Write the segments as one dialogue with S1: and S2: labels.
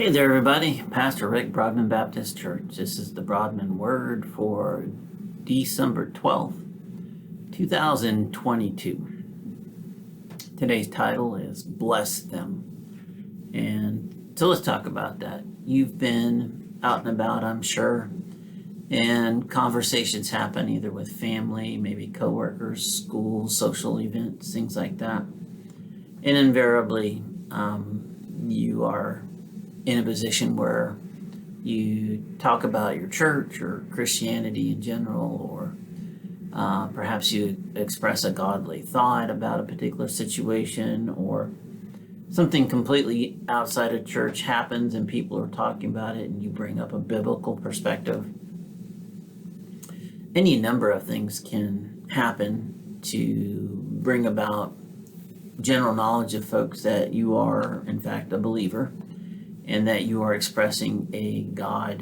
S1: Hey there, everybody. Pastor Rick, Broadman Baptist Church. This is the Broadman Word for December 12th, 2022. Today's title is Bless Them. And so let's talk about that. You've been out and about, I'm sure, and conversations happen either with family, maybe coworkers, schools, social events, things like that. And invariably, you are in a position where you talk about your church or Christianity in general, or perhaps you express a godly thought about a particular situation, or something completely outside of church happens and people are talking about it and you bring up a biblical perspective. Any number of things can happen to bring about general knowledge of folks that you are, in fact, a believer, and that you are expressing a God-driven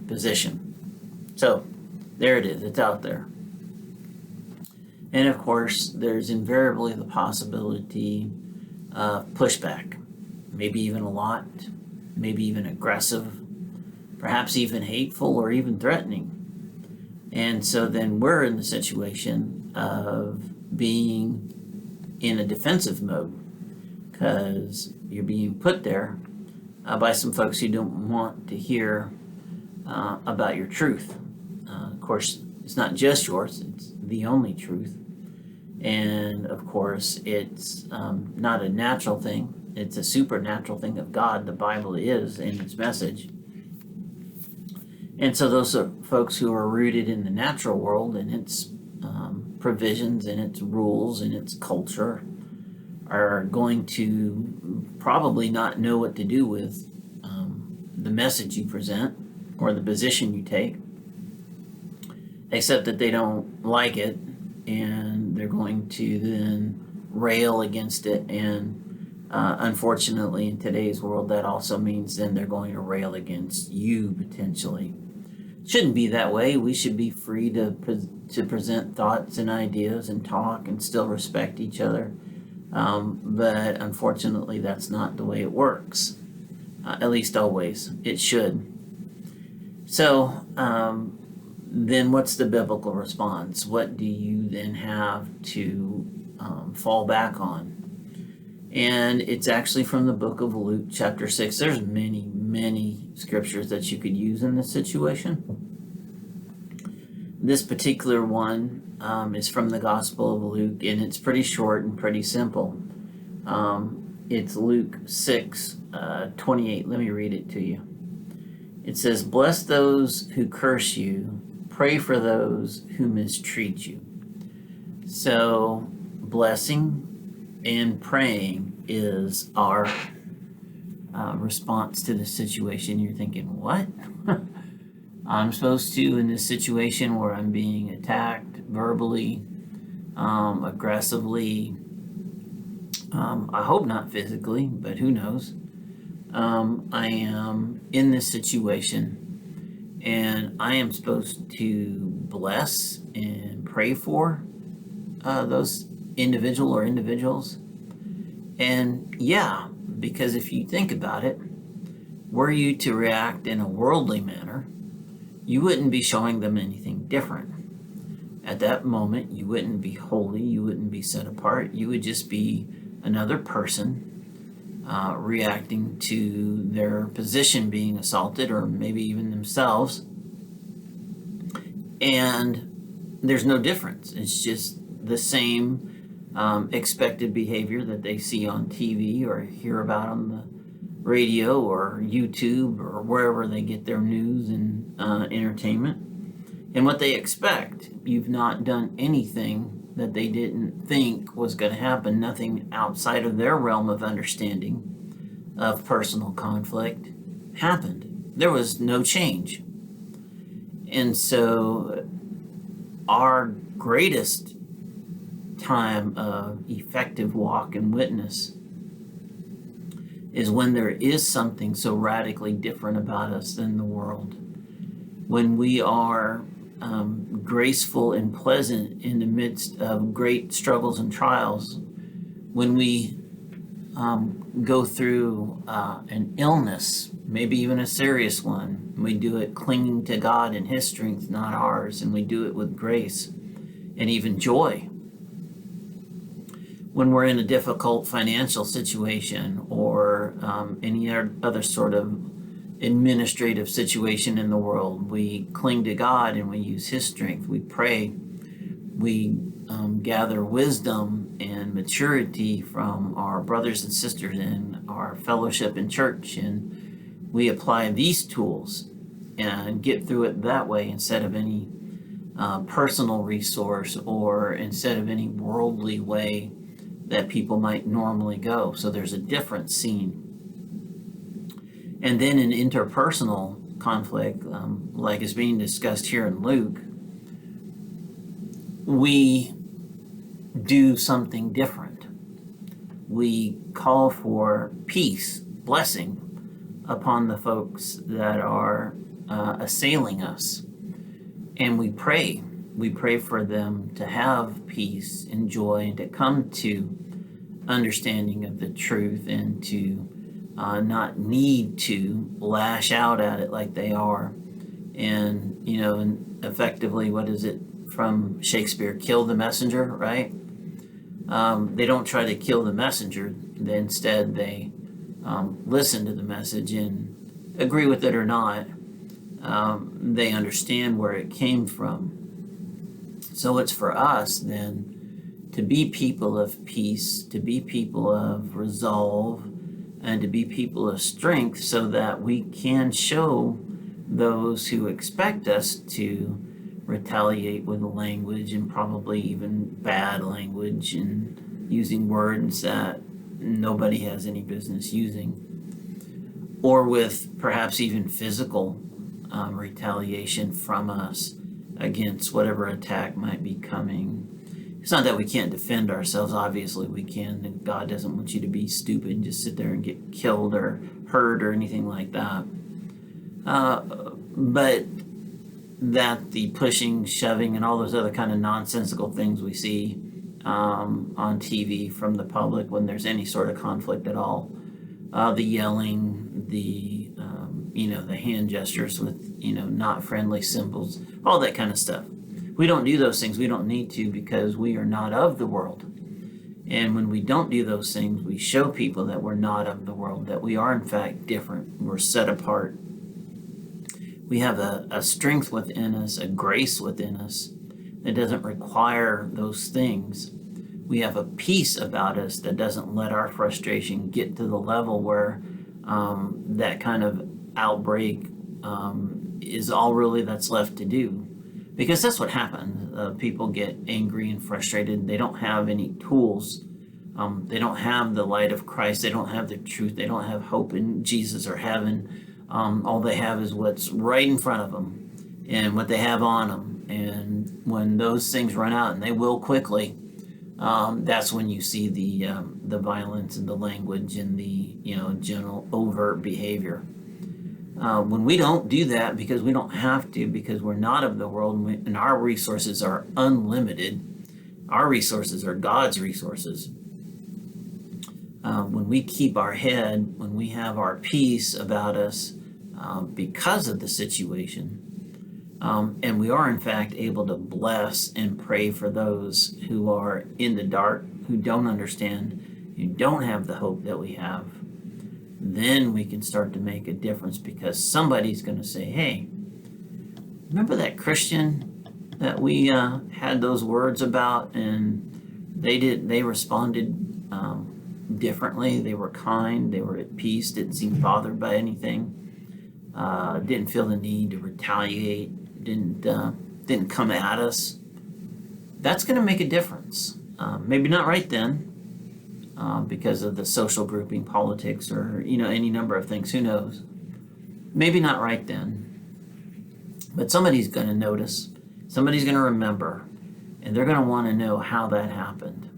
S1: position. So there it is. It's out there. And of course, there's invariably the possibility of pushback, maybe even a lot, maybe even aggressive, perhaps even hateful or even threatening. And so then we're in the situation of being in a defensive mode, because you're being put there by some folks who don't want to hear about your truth. Of course, it's not just yours, it's the only truth. And of course, it's not a natural thing, it's a supernatural thing of God. The Bible is in its message. And so those are folks who are rooted in the natural world and its provisions and its rules and its culture are going to probably not know what to do with the message you present or the position you take, except that they don't like it and they're going to then rail against it. And unfortunately, in today's world, that also means then they're going to rail against you potentially. Shouldn't be that way. We should be free to present thoughts and ideas and talk and still respect each other. But unfortunately, that's not the way it works. At least always. It should. So then what's the biblical response? What do you then have to fall back on? And it's actually from the book of Luke, chapter 6. There's many, many scriptures that you could use in this situation. This particular one is from the Gospel of Luke, and it's pretty short and pretty simple. It's Luke 6, 28. Let me read it to you. It says, "Bless those who curse you, pray for those who mistreat you." So blessing and praying is our response to the situation. You're thinking, what? I'm supposed to, in this situation where I'm being attacked verbally, aggressively, I hope not physically, but who knows? I am in this situation and I am supposed to bless and pray for those individual or individuals. And yeah, because if you think about it, were you to react in a worldly manner, you wouldn't be showing them anything different. At that moment, you wouldn't be holy, you wouldn't be set apart, you would just be another person reacting to their position being assaulted, or maybe even themselves. And there's no difference. It's just the same expected behavior that they see on TV or hear about on the radio or YouTube or wherever they get their news and entertainment, and what they expect. You've not done anything that they didn't think was going to happen, nothing outside of their realm of understanding of personal conflict happened. There was no change. And so our greatest time of effective walk and witness is when there is something so radically different about us than the world. When we are graceful and pleasant in the midst of great struggles and trials, when we go through an illness, maybe even a serious one. We do it clinging to God and His strength, not ours, and we do it with grace and even joy. When we're in a difficult financial situation or any other sort of administrative situation in the world, we cling to God and we use His strength. We pray. We gather wisdom and maturity from our brothers and sisters in our fellowship in church, and we apply these tools and get through it that way instead of any personal resource or instead of any worldly way that people might normally go. So there's a different scene. And then in interpersonal conflict, like is being discussed here in Luke, we do something different. We call for peace, blessing upon the folks that are assailing us. And we pray. We pray for them to have peace and joy and to come to understanding of the truth and to not need to lash out at it like they are. And, and effectively, what is it from Shakespeare? Kill the messenger, right? They don't try to kill the messenger. Instead, they listen to the message and agree with it or not. They understand where it came from. So it's for us then to be people of peace, to be people of resolve, and to be people of strength so that we can show those who expect us to retaliate with language and probably even bad language and using words that nobody has any business using, or with perhaps even physical retaliation from us against whatever attack might be coming. It's not that we can't defend ourselves. Obviously we can, and God doesn't want you to be stupid and just sit there and get killed or hurt or anything like that. But that the pushing, shoving, and all those other kind of nonsensical things we see on TV from the public when there's any sort of conflict at all, the yelling, the the hand gestures with not friendly symbols, all that kind of stuff. We don't do those things. We don't need to, because we are not of the world. And when we don't do those things, we show people that we're not of the world, that we are in fact different. We're set apart. We have a strength within us, a grace within us that doesn't require those things. We have a peace about us that doesn't let our frustration get to the level where that kind of outbreak is all really that's left to do. Because that's what happens. People get angry and frustrated. They don't have any tools. They don't have the light of Christ. They don't have the truth. They don't have hope in Jesus or heaven. All they have is what's right in front of them and what they have on them. And when those things run out, and they will quickly, that's when you see the violence and the language and the general overt behavior. When we don't do that, because we don't have to, because we're not of the world, and our resources are unlimited. Our resources are God's resources. When we keep our head, when we have our peace about us because of the situation, and we are in fact able to bless and pray for those who are in the dark, who don't understand, who don't have the hope that we have, then we can start to make a difference, because somebody's going to say, hey, remember that Christian that we had those words about, and they responded differently. They were kind, they were at peace, didn't seem bothered by anything, didn't feel the need to retaliate, didn't come at us. That's going to make a difference. Maybe not right then, because of the social grouping, politics, or any number of things. Who knows? Maybe not right then, but somebody's going to notice. Somebody's going to remember, and they're going to want to know how that happened.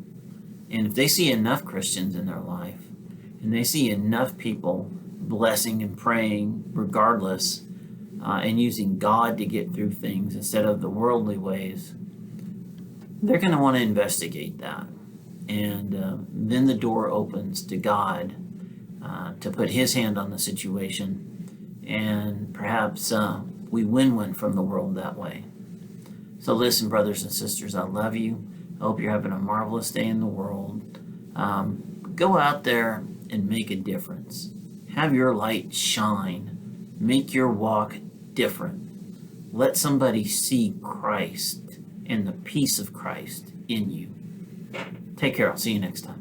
S1: And if they see enough Christians in their life, and they see enough people blessing and praying regardless, and using God to get through things instead of the worldly ways, they're going to want to investigate that. and then the door opens to God to put His hand on the situation, and perhaps we win one from the world that way. So listen, brothers and sisters, I love you. I hope you're having a marvelous day in the world. Go out there and make a difference. Have your light shine. Make your walk different. Let somebody see Christ and the peace of Christ in you. Take care. I'll see you next time.